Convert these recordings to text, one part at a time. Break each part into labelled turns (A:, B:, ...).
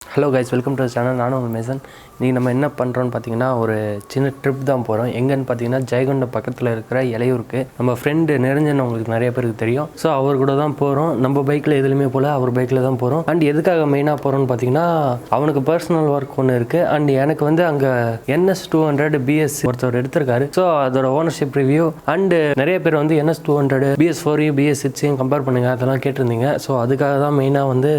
A: Hello guys, welcome to channel. நானும் உங்கள் Mason. இன்றைக்கி நம்ம என்ன பண்ணுறோன்னு பார்த்தீங்கன்னா, ஒரு சின்ன ட்ரிப் தான் போகிறோம். எங்கன்னு பார்த்தீங்கன்னா, ஜெயங்கொண்டம் பக்கத்தில் இருக்கிற இலையூருக்கு. நம்ம ஃப்ரெண்டு நிரஞ்சன் உங்களுக்கு நிறைய பேருக்கு தெரியும். ஸோ அவர் கூட தான் போகிறோம். நம்ம பைக்கில் எதுலையுமே போல், அவர் பைக்கில் தான் போகிறோம். அண்ட் எதுக்காக மெயினாக போகிறோன்னு பார்த்தீங்கன்னா, அவனுக்கு பர்சனல் ஒர்க் ஒன்று இருக்குது. அண்ட் எனக்கு வந்து அங்கே NS200 BS ஒருத்தர் எடுத்திருக்காரு. ஸோ அதோட ஓனர்ஷிப் ரிவ்யூ அண்டு நிறைய பேர் வந்து NS200 BS4 BS6 கம்பேர் பண்ணுங்கள் அதெல்லாம் கேட்டிருந்தீங்க. ஸோ அதுக்காக தான் மெயினாக வந்து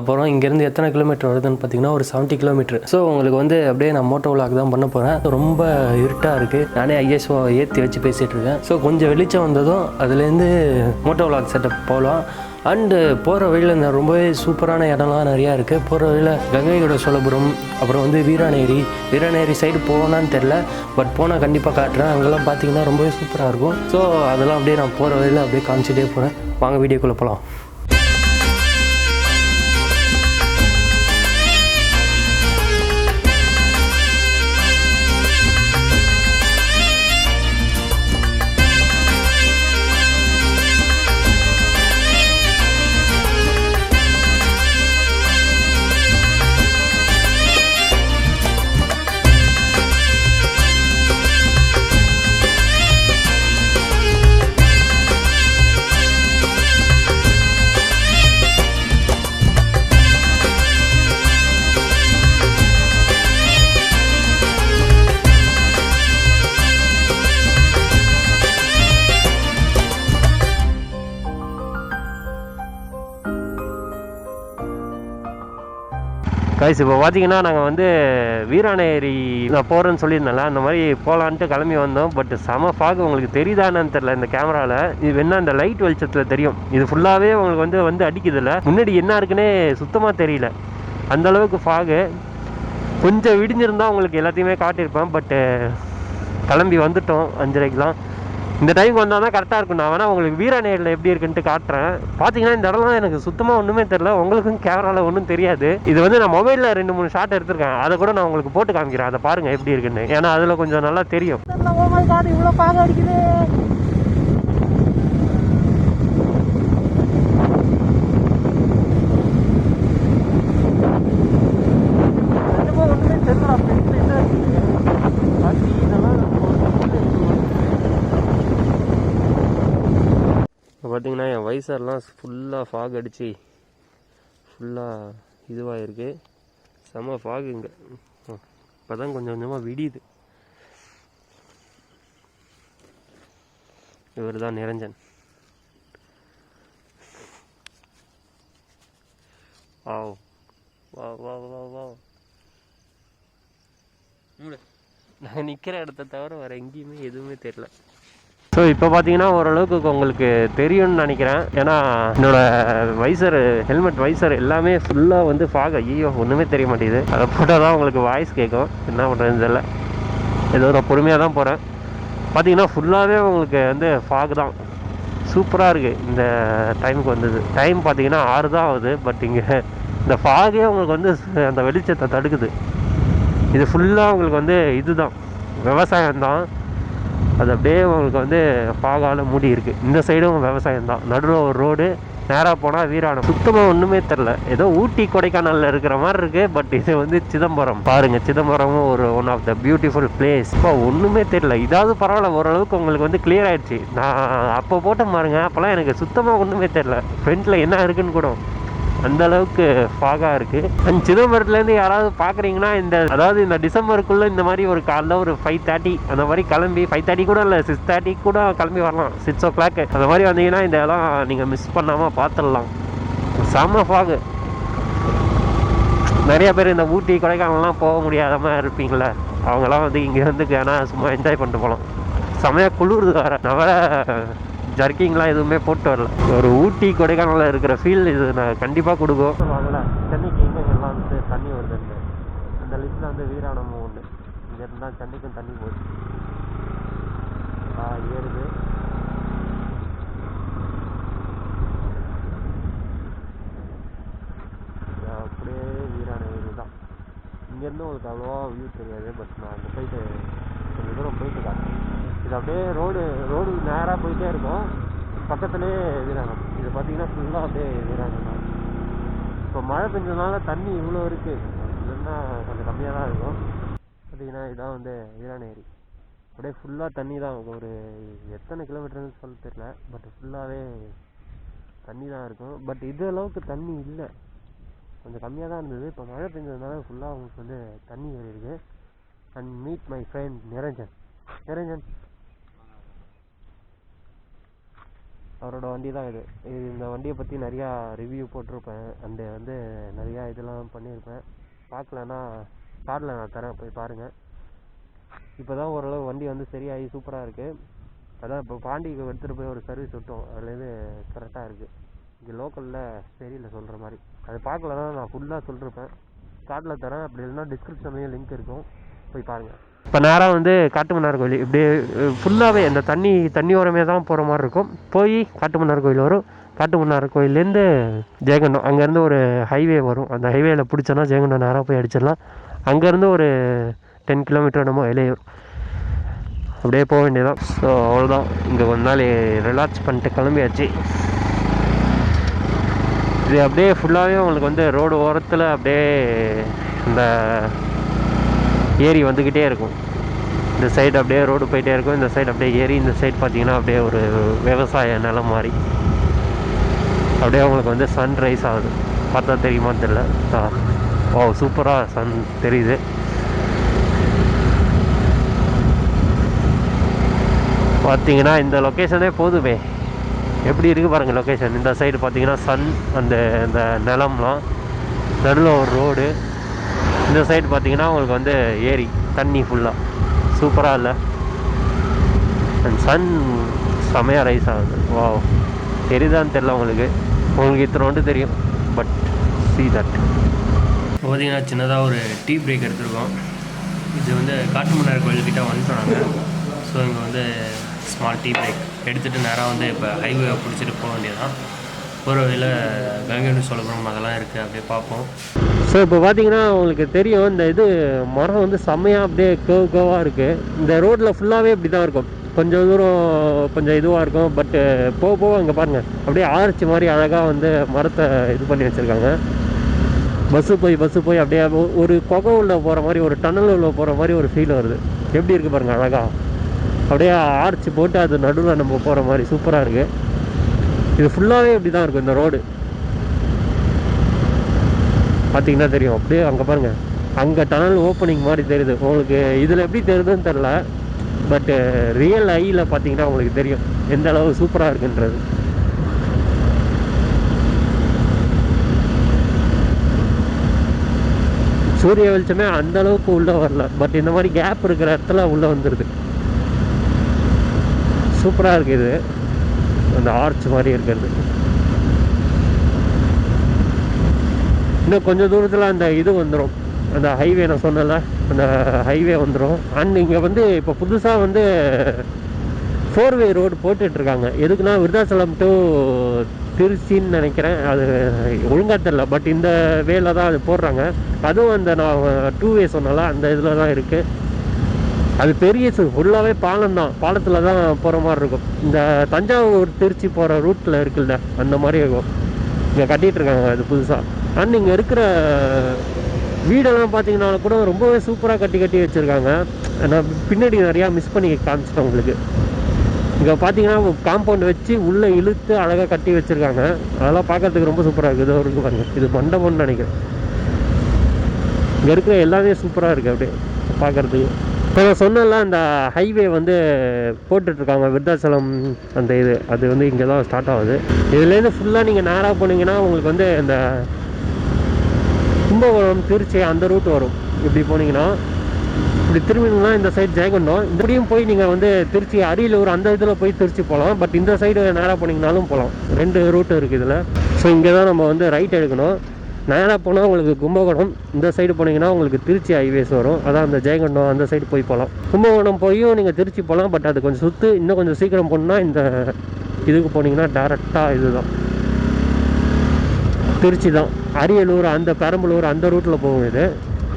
A: போகிறோம். இங்கேருந்து எத்தனை கிலோமீட்டர் வருதுன்னு பார்த்தீங்கன்னா ஒரு 70 கிலோமீட்டர். ஸோ உங்களுக்கு வந்து அப்படியே நான் மோட்டோ விளாக் தான் பண்ண போகிறேன். ரொம்ப இருட்டாக இருக்குது. நானே ISO ஏற்றி வச்சு பேசிகிட்டு இருக்கேன். ஸோ கொஞ்சம் வெளிச்சம் வந்ததும் அதுலேருந்து மோட்டோ விளாக் செட்டப் போகலாம். அண்டு போகிற வழியில் ரொம்பவே சூப்பரான இடம்லாம் நிறையா இருக்குது. போகிற வழியில் கங்கைகொண்ட சோழபுரம், அப்புறம் வந்து வீராநேரி சைடு போகணும்னு தெரில, பட் போனால் கண்டிப்பாக காட்டுறேன். அங்கெல்லாம் பார்த்தீங்கன்னா ரொம்பவே சூப்பராக இருக்கும். ஸோ அதெல்லாம் அப்படியே நான் போகிற வழியில் அப்படியே காமிச்சிட்டே போகிறேன். வாங்க வீடியோக்குள்ளே போகலாம். கைஸ், இப்போ பார்த்தீங்கன்னா நாங்கள் வந்து வீராநேரி நான் போகிறேன்னு சொல்லியிருந்தேன்ல, அந்த மாதிரி போகலான்ட்டு கிளம்பி வந்தோம். பட் செம ஃபாக். உங்களுக்கு தெரியுதான்னு தெரில இந்த கேமராவில். இது வேணா இந்த லைட் வெளிச்சத்தில் தெரியும். இது ஃபுல்லாகவே உங்களுக்கு வந்து அடிக்குதில்ல. முன்னாடி என்ன இருக்குன்னே சுத்தமாக தெரியல, அந்தளவுக்கு ஃபாகு. கொஞ்சம் விடிஞ்சிருந்தால் உங்களுக்கு எல்லாத்தையுமே காட்டியிருப்பேன். பட்டு கிளம்பி வந்துட்டோம் 5:30க்குலாம். இந்த டைமுக்கு வந்தால் தான் கரெக்டாக இருக்கும். நான் வேணால் உங்களுக்கு வீராநேரியில் எப்படி இருக்குன்ட்டு காட்டுறேன். பார்த்தீங்கன்னா இந்த இடம்லாம் எனக்கு சுத்தமாக ஒன்றுமே தெரில. உங்களுக்கும் கேமராவில் ஒன்றும் தெரியாது. இது வந்து நான் மொபைலில் 2-3 ஷாட் எடுத்திருக்கேன். அதை கூட நான் உங்களுக்கு போட்டு காமிக்கிறேன். அதை பாருங்கள் எப்படி இருக்குன்னு. ஏன்னா அதில் கொஞ்சம் நல்லா தெரியும். இவ்வளோ பாக அடிக்குது. பார்த்தீங்கன்னா என் வைசர்லாம் ஃபுல்லாக ஃபாக் அடித்து ஃபுல்லாக இதுவாக இருக்குது. செம்ம ஃபாக் இங்கே. இப்போ தான் கொஞ்சம் கொஞ்சமாக விடியுது. இவர் தான் நிரஞ்சன். வா வா வா வா வா. நாங்கள் நிற்கிற இடத்த தவிர வேறு எங்கேயுமே எதுவுமே தெரியல. ஸோ இப்போ பார்த்தீங்கன்னா ஓரளவுக்கு உங்களுக்கு தெரியும்னு நினைக்கிறேன். ஏன்னா என்னோடய வைசர், ஹெல்மெட் வைசர் எல்லாமே ஃபுல்லாக வந்து ஃபாக். ஐயோ ஒன்றுமே தெரிய மாட்டேங்குது. அதை போட்டால் தான் உங்களுக்கு வாய்ஸ் கேட்கும். என்ன பண்ணுறதுன்னு தெரியல. ஏதோ நான் பொறுமையாக தான் போகிறேன். பார்த்தீங்கன்னா ஃபுல்லாகவே உங்களுக்கு வந்து ஃபாக் தான். சூப்பராக இருக்குது. இந்த டைமுக்கு வந்தது. டைம் பார்த்தீங்கன்னா 6 தான் ஆகுது. பட் இங்கே இந்த ஃபாகே உங்களுக்கு வந்து அந்த வெளிச்சத்தை தடுக்குது. இது ஃபுல்லாக உங்களுக்கு வந்து இதுதான் விவசாயம்தான். அது அப்படியே உங்களுக்கு வந்து ஃபாகால் மூடி இருக்குது. இந்த சைடும் விவசாயம் தான். நடுவில் ஒரு ரோடு, நேராக போனால் வீராணம். சுத்தமாக ஒன்றுமே தெரில. ஏதோ ஊட்டி கொடைக்கானலில் இருக்கிற மாதிரி இருக்குது. பட் இது வந்து சிதம்பரம். பாருங்கள், சிதம்பரமும் ஒரு one of the beautiful place. இப்போ ஒன்றுமே தெரில. இதாவது பரவாயில்ல, ஓரளவுக்கு உங்களுக்கு வந்து கிளியர் ஆகிடுச்சு. நான் அப்போ போட்ட பாருங்க, அப்போல்லாம் எனக்கு சுத்தமாக ஒன்றுமே தெரில. ஃப்ரண்ட்டில் என்ன இருக்குன்னு கூட அந்தளவுக்கு ஃபாகாக இருக்குது. அண்ட் சிதம்பரத்துலேருந்து யாராவது பார்க்குறீங்கன்னா அதாவது இந்த டிசம்பருக்குள்ளே இந்த மாதிரி ஒரு காலைல ஒரு 5:30 அந்த மாதிரி கிளம்பி, 5:30 கூட இல்லை 6:30 கூட கிளம்பி வரலாம். 6 o'clock அந்த மாதிரி வந்தீங்கன்னா இந்த இதெல்லாம் நீங்கள் மிஸ் பண்ணாமல் பார்த்துடலாம். செம்ம ஃபாகு. நிறைய பேர் இந்த ஊட்டி கொடைக்கானல்லாம் போக முடியாதமாக இருப்பீங்களே, அவங்களாம் வந்து இங்கே வந்து ஆனால் சும்மா என்ஜாய் பண்ணிட்டு போகலாம். செம்மையாக குளிர்து வேறு. நான் வேறு ஜர்க்கிங்லாம் எதுவுமே போட்டு வரல. ஒரு ஊட்டி கொடைக்கானலில் இருக்கிற ஃபீல் இது நான் கண்டிப்பாக கொடுக்கும். வாங்கல சென்னைக்கு எங்கெல்லாம் வந்து தண்ணி வருதுன்னு அந்த லிஸ்ட்டில் வந்து வீராணமும் ஒன்று. இங்கே இருந்தால் சென்னைக்கும் தண்ணி போகுது. ஏறுது. அப்படியே வீராணம் தான். இங்கேருந்து உங்களுக்கு அவ்வளோவா வியூ தெரியாது. பட் நான் அங்கே போயிட்டு கொஞ்சம் தூரம் போயிட்டு காட்டுறேன். இது அப்படியே ரோடு நேராக போயிட்டே இருக்கும். பக்கத்துலேயே வீராணம். இது பார்த்தீங்கன்னா ஃபுல்லாக அப்படியே வீராணம் தான். இப்போ மழை பெஞ்சதுனால தண்ணி இவ்வளோ இருக்குது. பார்த்தீங்கன்னா கொஞ்சம் கம்மியாக தான் இருக்கும். பார்த்தீங்கன்னா இதுதான் வந்து வீராண ஏரி. அப்படியே ஃபுல்லாக தண்ணி தான். ஒரு எத்தனை கிலோமீட்டர்னு சொல்ல தெரியல, பட் ஃபுல்லாகவே தண்ணி தான் இருக்கும். பட் இது அளவுக்கு தண்ணி இல்லை, கொஞ்சம் கம்மியாக தான் இருந்தது. இப்போ மழை பெஞ்சதுனால ஃபுல்லாக அவங்களுக்கு வந்து தண்ணி ஏறி இருக்குது. And meet my friend Niranjan அவரோட வண்டி தான் இது. இந்த வண்டியை பற்றி நிறையா ரிவ்யூ போட்டிருப்பேன், அண்டு வந்து நிறையா இதெல்லாம் பண்ணியிருப்பேன். பார்க்கலன்னா கார்டில் நான் தரேன், போய் பாருங்கள். இப்போ தான் ஓரளவு வண்டி வந்து சரியாகி சூப்பராக இருக்குது. அதான் இப்போ பாண்டிக்கு எடுத்துகிட்டு போய் ஒரு சர்வீஸ் விட்டோம், அதுலேருந்து கரெக்டாக இருக்குது. இங்கே லோக்கலில் சரியில்லை சொல்கிற மாதிரி. அது பார்க்கலன்னா நான் ஃபுல்லாக சொல்லிருப்பேன், கார்டில் தரேன். அப்படி இல்லைன்னா டிஸ்கிரிப்ஷன்லேயும் லிங்க் இருக்கும், போய் பாருங்கள். இப்போ நேராக வந்து காட்டுமன்னார் கோயில் இப்படியே ஃபுல்லாகவே அந்த தண்ணி ஓரமே தான் போகிற மாதிரி இருக்கும். போய் காட்டுமன்னார் கோயில் வரும். காட்டுமன்னார் கோயிலேருந்து ஜெயங்கொண்டம், அங்கேருந்து ஒரு ஹைவே வரும். அந்த ஹைவேயில் பிடிச்சோன்னா ஜெயங்கொண்டம் நேராக போய் அடிச்சிடலாம். அங்கேருந்து ஒரு 10 கிலோமீட்டர் நம்ம வெளியூர் அப்படியே போக வேண்டியதான். ஸோ அவ்வளோதான். இங்கே கொஞ்ச நாள் ரிலாக்ஸ் பண்ணிட்டு கிளம்பியாச்சு. இது அப்படியே ஃபுல்லாகவே உங்களுக்கு வந்து ரோடு ஓரத்தில் அப்படியே இந்த ஏரி வந்துக்கிட்டே இருக்கும். இந்த சைடு அப்படியே ரோடு போயிட்டே இருக்கும், இந்த சைடு அப்படியே ஏரி, இந்த சைடு பார்த்தீங்கன்னா அப்படியே ஒரு விவசாய நிலம் மாதிரி அப்படியே உங்களுக்கு வந்து சன் ரைஸ் ஆகுது. பார்த்தா தெரியுமான்னு தெரியல. ஓ சூப்பராக சன் தெரியுது. பார்த்தீங்கன்னா இந்த லொக்கேஷனே போதுமே, எப்படி இருக்குது பாருங்கள் லொக்கேஷன். இந்த சைடு பார்த்தீங்கன்னா சன், அந்த நிலம்லாம், நடுவில் ஒரு ரோடு, இந்த சைடு பார்த்தீங்கன்னா உங்களுக்கு வந்து ஏரி, தண்ணி ஃபுல்லாக சூப்பராக இல்லை. அண்ட் சன் செமையாக ரைஸ் ஆகுது. வா, தெரியுதான்னு தெரில உங்களுக்கு இத்தனோண்டு தெரியும், பட் see that. இப்போ பார்த்தீங்கன்னா சின்னதாக ஒரு டீ பிரேக் எடுத்துருக்கோம். இது வந்து காட்டுமன்னார் கோயில்கிட்ட வந்துட்டோம் நாங்கள். ஸோ இங்கே வந்து ஸ்மால் டீ பிரேக் எடுத்துகிட்டு நேராக வந்து இப்போ ஹைவே பிடிச்சிட்டு போக வேண்டியதான். ஒரு வழியில் கங்கைகொண்டம் சோழபுரம் அதெல்லாம் இருக்குது, அப்படியே பார்ப்போம். ஸோ இப்போ பார்த்தீங்கன்னா உங்களுக்கு தெரியும், இந்த இது மரம் வந்து செம்மையாக அப்படியே கேவாக இருக்குது. இந்த ரோட்டில் ஃபுல்லாகவே இப்படி தான் இருக்கும். கொஞ்சம் தூரம் கொஞ்சம் இதுவாக இருக்கும், பட்டு போக அங்கே பாருங்கள் அப்படியே ஆர்ச்சி மாதிரி அழகாக வந்து மரத்தை இது பண்ணி வச்சுருக்காங்க. பஸ்ஸு போய் அப்படியே ஒரு குகை உள்ள போகிற மாதிரி, ஒரு டன்னல் உள்ள போகிற மாதிரி ஒரு ஃபீல் வருது. எப்படி இருக்குது பாருங்கள் அழகாக, அப்படியே ஆர்ச்சி போட்டு அது நடுவில் நம்ம போகிற மாதிரி சூப்பராக இருக்குது. இது ஃபுல்லாகவே இப்படி தான் இருக்கும் இந்த ரோடு. பார்த்தீங்கன்னா தெரியும், அப்படியே அங்கே பாருங்கள், அங்கே டனல் ஓப்பனிங் மாதிரி தெரியுது உங்களுக்கு. இதில் எப்படி தெரியுதுன்னு தெரில, பட்டு ரியல் ஐயில் பார்த்தீங்கன்னா உங்களுக்கு தெரியும் எந்த அளவு சூப்பராக இருக்குன்றது. சூரிய வெளிச்சமே அந்த அளவுக்கு உள்ளே வரல, பட் இந்த மாதிரி கேப் இருக்கிற இடத்துல உள்ளே வந்துடுது. சூப்பராக இருக்குது இது, அந்த ஆர்ச் மாதிரி இருக்கிறது. இன்னும் கொஞ்சம் தூரத்தில் அந்த இது வந்துடும், அந்த ஹைவே நான் சொன்னல, அந்த ஹைவே வந்துடும். அண்ட் இங்கே வந்து இப்போ புதுசாக வந்து 4-வே ரோடு போட்டுட்ருக்காங்க. எதுக்குன்னா விருதாச்சலம் டு திருச்சின்னு நினைக்கிறேன், அது ஒழுங்காக தெரில, பட் இந்த வேல தான் அது போடுறாங்க. அதுவும் அந்த நான் 2-வே சொன்னால அந்த இதில் தான் இருக்குது. அது பெரிய ஃபுல்லாகவே பாலம் தான், பாலத்தில் தான் போகிற மாதிரி இருக்கும். இந்த தஞ்சாவூர் திருச்சி போகிற ரூட்டில் இருக்குல்ல, அந்த மாதிரி இருக்கும். இங்கே கட்டிகிட்ருக்காங்க அது புதுசாக. அண்ட் இங்கே இருக்கிற வீடெல்லாம் பார்த்தீங்கன்னா கூட ரொம்பவே சூப்பராக கட்டி வச்சுருக்காங்க. நான் பின்னாடி நிறையா மிஸ் பண்ணி காமிச்சிட்டேன் உங்களுக்கு. இங்கே பார்த்தீங்கன்னா காம்பவுண்ட் வச்சு உள்ளே இழுத்து அழகாக கட்டி வச்சுருக்காங்க. அதெல்லாம் பார்க்குறதுக்கு ரொம்ப சூப்பராக இருக்குது. இதோ இருக்குது பாருங்கள், இது மண்டபம்னு நினைக்கிறேன். இங்கே இருக்கிற எல்லாமே சூப்பராக இருக்குது அப்படியே பார்க்குறதுக்கு. இப்போ நான் சொன்னல, அந்த ஹைவே வந்து போட்டுட்ருக்காங்க விருத்தாச்சலம், அந்த இது அது வந்து இங்கே தான் ஸ்டார்ட் ஆகுது. இதுலேருந்து ஃபுல்லாக நீங்கள் நேராக போனீங்கன்னா உங்களுக்கு வந்து இந்த கும்பகோணம் திருச்சி அந்த ரூட் வரும். இப்படி போனீங்கன்னா இப்படி திரும்பினீங்கன்னா இந்த சைடு ஜெயங்கொண்டம், இப்படியும் போய் நீங்கள் வந்து திருச்சி அரியலூர் அந்த இதில் போய் திருச்சி போகலாம். பட் இந்த சைடு நேராக போனீங்கனாலும் போகலாம், 2 ரூட்டு இருக்குது இதில். ஸோ இங்கே தான் நம்ம வந்து ரைட் எடுக்கணும். நேராக போனால் உங்களுக்கு கும்பகோணம், இந்த சைடு போனீங்கன்னா உங்களுக்கு திருச்சி ஹைவேஸ் வரும். அதான் அந்த ஜெயங்கொண்டம் அந்த சைடு போய் போகலாம். கும்பகோணம் போயும் நீங்கள் திருச்சி போகலாம், பட் அது கொஞ்சம் சுற்று. இன்னும் கொஞ்சம் சீக்கிரம் போகணுன்னா இந்த இதுக்கு போனீங்கன்னா டேரெக்டாக இதுதான் திருச்சி தான். அரியலூர் அந்த பெரம்பலூர் அந்த ரூட்டில் போகும் இது.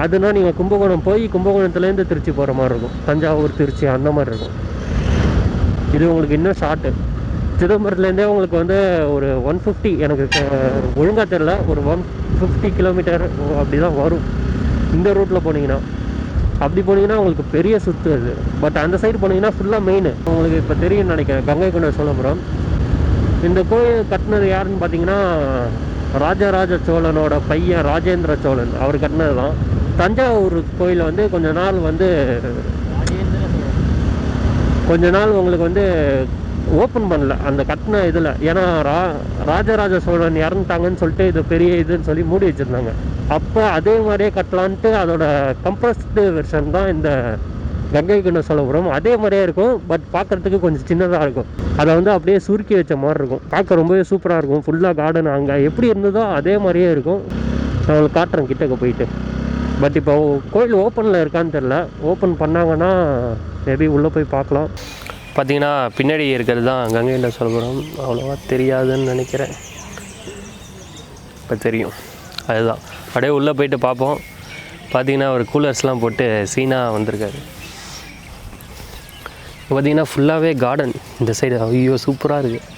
A: அதுனா நீங்கள் கும்பகோணம் போய் கும்பகோணத்துலேருந்து திருச்சி போகிற மாதிரி இருக்கும், தஞ்சாவூர் திருச்சி அந்த மாதிரி இருக்கும். இது உங்களுக்கு இன்னும் ஷார்ட்டு. சிதம்பரத்துலேருந்தே உங்களுக்கு வந்து ஒரு 150, எனக்கு ஒழுங்காக தெரில, ஒரு 150 கிலோமீட்டர் அப்படி தான் வரும். இந்த ரூட்டில் போனீங்கன்னா. அப்படி போனீங்கன்னா உங்களுக்கு பெரிய சுற்று அது. பட் அந்த சைடு போனீங்கன்னா ஃபுல்லாக மெயின். உங்களுக்கு இப்போ தெரியும்னு நினைக்கிறேன், கங்கைகொண்ட சோழபுரம். இந்த கோயில் கட்டினது யாருன்னு பார்த்தீங்கன்னா ராஜராஜ சோழனோட பையன் ராஜேந்திர சோழன், அவர் கட்டினது தான். தஞ்சாவூர் கோயில் வந்து கொஞ்ச நாள் உங்களுக்கு வந்து ஓப்பன் பண்ணல அந்த கட்டின இதில். ஏன்னா ராஜராஜ சோழன் இறந்துட்டாங்கன்னு சொல்லிட்டு இது பெரிய இதுன்னு சொல்லி மூடி வச்சுருந்தாங்க. அப்போ அதே மாதிரியே கட்டலான்ட்டு அதோட கம்ப்ரஸ்டு வெர்ஷன் தான் இந்த கங்கைகொண்ட சோழபுரம். அதே மாதிரியே இருக்கும், பட் பார்க்குறதுக்கு கொஞ்சம் சின்னதாக இருக்கும். அதை வந்து அப்படியே சுருக்கி வச்ச மாதிரி இருக்கும். பார்க்க ரொம்பவே சூப்பராக இருக்கும். ஃபுல்லாக கார்டன் அங்கே எப்படி இருந்ததோ அதே மாதிரியே இருக்கும். நான் உங்களுக்கு காட்டுறேன் கிட்டக்க போயிட்டு. பட் இப்போ கோயில் ஓப்பனில் இருக்கான்னு தெரில. ஓப்பன் பண்ணாங்கன்னா மேபி உள்ளே போய் பார்க்கலாம். பார்த்தீங்கன்னா பின்னாடி இருக்கிறது தான் கங்கைகொண்ட சோழபுரம். அவ்வளோவா தெரியாதுன்னு நினைக்கிறேன். இப்போ தெரியும், அதுதான். அப்படியே உள்ளே போயிட்டு பார்ப்போம். பார்த்தீங்கன்னா ஒரு கூலர்ஸ்லாம் போட்டு சீனாக வந்திருக்காரு. பார்த்தீங்கன்னா ஃபுல்லாகவே கார்டன் இந்த சைடு. ஐயோ சூப்பராக இருக்குது,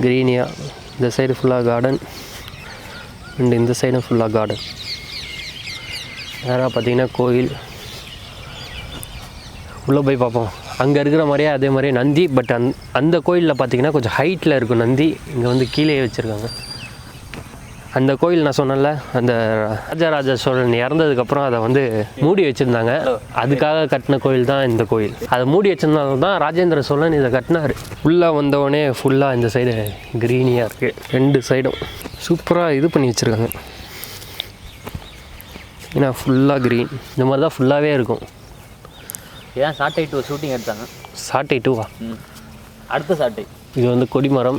A: க்ரீனியாக. இந்த சைடு ஃபுல்லாக கார்டன் அண்ட் இந்த சைடும் ஃபுல்லாக கார்டன். நேராக பார்த்தீங்கன்னா கோயில். உள்ளே போய் பார்ப்போம். அங்கே இருக்கிற மாதிரியே அதே மாதிரியே நந்தி. பட் அந்த கோயிலில் பார்த்தீங்கன்னா கொஞ்சம் ஹைட்டில் இருக்கும் நந்தி. இங்கே வந்து கீழே வச்சுருக்காங்க. அந்த கோயில் நான் சொன்னேன்ல, அந்த ராஜராஜ சோழன் இறந்ததுக்கப்புறம் அதை வந்து மூடி வச்சுருந்தாங்க. அதுக்காக கட்டின கோயில் தான் இந்த கோயில். அதை மூடி வச்சுருந்தாங்க தான் ராஜேந்திர சோழன் இதை கட்டினார். உள்ளே வந்தவொடனே ஃபுல்லாக இந்த சைடு க்ரீனியாக இருக்குது. 2 சைடும் சூப்பராக இது பண்ணி வச்சுருக்காங்க. ஏன்னா ஃபுல்லாக க்ரீன். இந்த மாதிரி தான் ஃபுல்லாகவே இருக்கும்.
B: ஏன் சாட்டை 2 ஷூட்டிங் எடுத்தாங்க.
A: சாட்டை 2வா?
B: அடுத்த சாட்டை.
A: இது வந்து கொடிமரம்.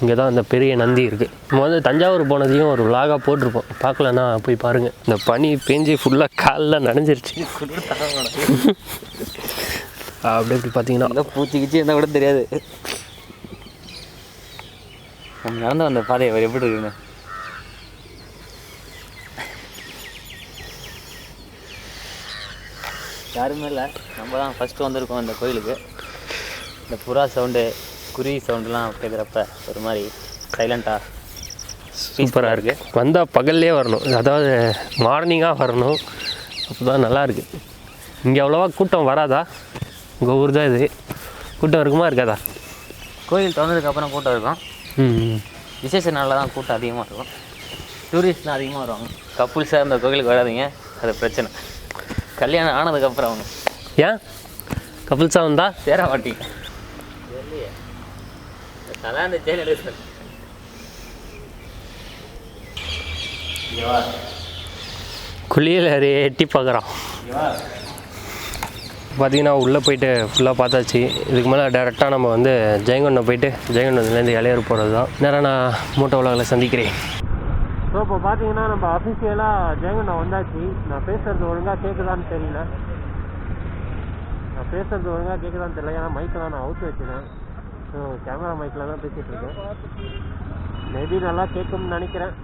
A: இங்கே தான் அந்த பெரிய நந்தி இருக்குது. நம்ம வந்து தஞ்சாவூர் போனதையும் ஒரு விலாகாக போட்டிருப்போம். பார்க்கலன்னா போய் பாருங்கள். இந்த பனி பேஞ்சி ஃபுல்லாக காலில் நனைஞ்சிருச்சு. அப்படி இப்படி பார்த்தீங்கன்னா
B: பூச்சி கிச்சி இருந்தால் கூட தெரியாது. நம்ம நடந்து வந்த பாதை அவர் எப்படி இருக்குன்னு யாருமே இல்லை. நம்ம தான் ஃபஸ்ட்டு வந்திருக்கோம் இந்த கோயிலுக்கு. இந்த புறா சவுண்டு, குருவி சவுண்டுலாம் கேட்குறப்ப ஒரு மாதிரி சைலண்ட்டாக
A: சூப்பராக இருக்குது. வந்தால் பகல்லே வரணும், அதாவது மார்னிங்காக வரணும். அப்போ தான் நல்லாயிருக்கு. இங்கே அவ்வளோவா கூட்டம் வராதா? உங்கள் ஊர் தான் இது. கூட்டம் இருக்குமா இருக்காதா?
B: கோயில் திறந்ததுக்கப்புறம் கூட்டம் இருக்கும். விசேஷ நாளில் தான் கூட்டம் அதிகமாக இருக்கும். டூரிஸ்ட்லாம் அதிகமாக வருவாங்க. கப்புள்ஸாக இந்த கோயிலுக்கு வராதிங்க, அது பிரச்சனை. கல்யாணம் ஆனதுக்கப்புறம் அவங்க
A: ஏன் கப்புள்ஸாக வந்தால்
B: சேர மாட்டீங்க. அந்த ஜெயலலிதா
A: குளியல் எட்டி பார்க்குறான். பார்த்தீங்கன்னா உள்ளே போயிட்டு ஃபுல்லாக பார்த்தாச்சு. இதுக்கு மேலே டேரெக்டாக நம்ம வந்து ஜெயங்கொண்டம் போயிட்டு ஜெயங்கொண்டத்துலேருந்து இளையர் போகிறது தான். நேரம் நான் மூட்டை உலகில் சந்திக்கிறேன். ஸோ இப்போ பார்த்தீங்கன்னா நம்ம அஃபிஷியலாக ஜெயங்கொண்டம் வந்தாச்சு. நான் பேசுகிறது ஒழுங்காக கேட்குதான்னு தெரியல. ஏன்னா மைக்கெலாம் நான் அவுத்து வச்சுருக்கேன். ஸோ கேமரா மைக்கில் தான் பேசிகிட்டு இருக்கேன். மேபி நல்லா கேட்கும்னு நினைக்கிறேன்.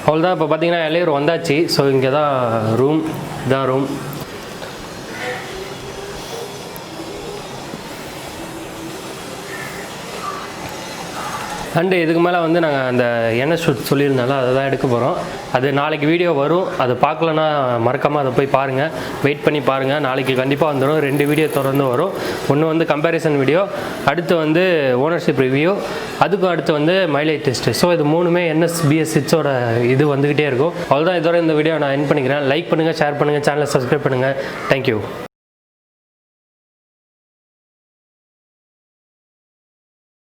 A: அவ்வளோதான். இப்போ பார்த்தீங்கன்னா இளையர் வந்தாச்சு. ஸோ இங்கே தான் ரூம். இதான் ரூம். அண்டு இதுக்கு மேலே வந்து நாங்கள் அந்த NS200 சொல்லியிருந்தாலும் அதை தான் எடுக்க போகிறோம். அது நாளைக்கு வீடியோ வரும். அது பார்க்கலன்னா மறக்காமல் அதை போய் பாருங்கள். வெயிட் பண்ணி பாருங்கள். நாளைக்கு கண்டிப்பாக வந்துடும். 2 வீடியோ தொடர்ந்து வரும். ஒன்று வந்து கம்பேரிசன் வீடியோ, அடுத்து வந்து ஓனர்ஷிப் ரிவ்யூ, அதுக்கும் அடுத்து வந்து மைலேஜ் டெஸ்ட்டு. ஸோ இது 3மே NS BS6ஓட இது வந்துக்கிட்டே இருக்கும். அவ்வளோதான். இதோட இந்த வீடியோ நான் எண்ட் பண்ணிக்கிறேன். லைக் பண்ணுங்கள், ஷேர் பண்ணுங்கள், சேனலை சப்ஸ்கிரைப் பண்ணுங்கள். தேங்க்யூ.